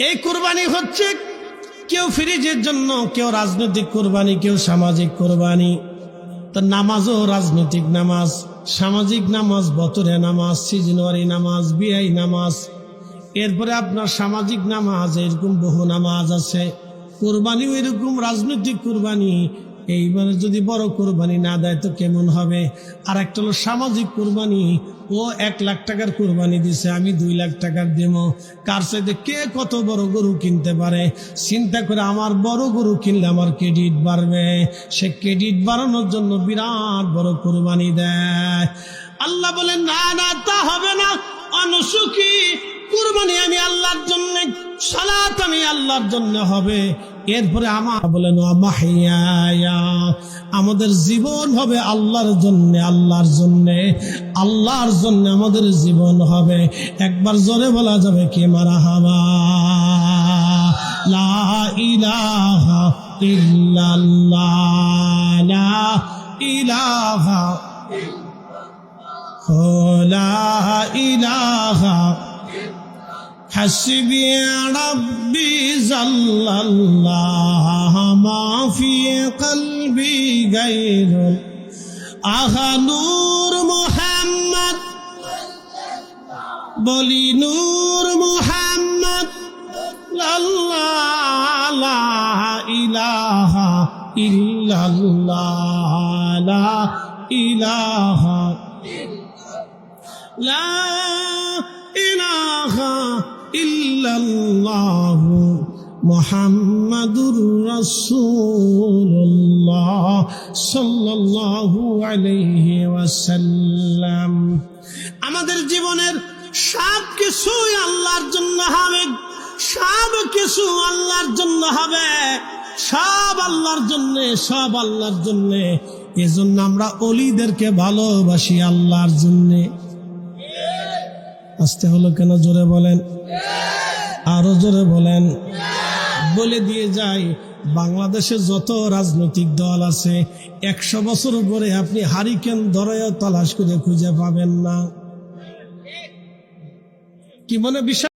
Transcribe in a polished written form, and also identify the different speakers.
Speaker 1: এই কুরবানি হচ্ছে কেউ ফ্রিজের জন্য, কেউ রাজনৈতিক কুরবানি, কেউ সামাজিক কুরবানি। তো নামাজও রাজনৈতিক নামাজ, সামাজিক নামাজ, বতরে নামাজ, সিজনওয়ারি নামাজ, বিয়াই নামাজ। এরপরে আপনার সামাজিক নামাজ, এরকম বহু নামাজ আছে। কুরবানিও এরকম রাজনৈতিক কুরবানি। এইবারে যদি বড় কুরবানি না দেয় তো কেমন হবে? আর একটা হলো সামাজিক কুরবানি, ও 1 লাখ টাকার কুরবানি দিছে, আমি 2 লাখ টাকার দেব। কার চাইতে কে কত বড় গরু কিনতে পারে চিন্তা করে আমার বড় গরু কিনলে আমার ক্রেডিট বাড়বে। সে ক্রেডিট বাড়ানোর জন্য বিরাট বড় কুরবানি দেয়। আল্লাহ বলেন না না, তা হবে না। অনুসুখী কুরবানি আমি আল্লাহর জন্য, সালাত আমি আল্লাহর জন্য হবে। এরপরে আমার বলেন মাহিয়া, আমাদের জীবন হবে আল্লাহর জন্য, আল্লাহর জন্য, আল্লাহর জন্য আমাদের জীবন হবে। একবার জোরে বলা যাবে কি মারহাবা? লা ইলাহা ইল্লাল্লাহ, লা ইলাহা লা ইলাহা حسبي ربي جل الله ما في قلبي غير نور محمد بولي نور محمد الله لا إله إلا الله لا إله لا إله ইল্লাল্লাহ মুহাম্মাদুর রাসূলুল্লাহ সাল্লাল্লাহু আলাইহি ওয়াসাল্লাম। আমাদের জীবনের সব কিছুই আল্লাহর জন্য হবে, সব কিছু আল্লাহর জন্য হবে, সব আল্লাহর জন্য, সব আল্লাহর জন্য। এজন্য আমরা ওলিদেরকে ভালোবাসি আল্লাহর জন্য। আসতে হলো কেন? জোরে বলেন, আরো জোরে বলেন। বলে দিয়ে যাই, বাংলাদেশে যত রাজনৈতিক দল আছে 100 বছর পরে আপনি হারিকেন ধরেও তালাশ করে খুঁজে পাবেন না। কি মনে বিশ্বাস?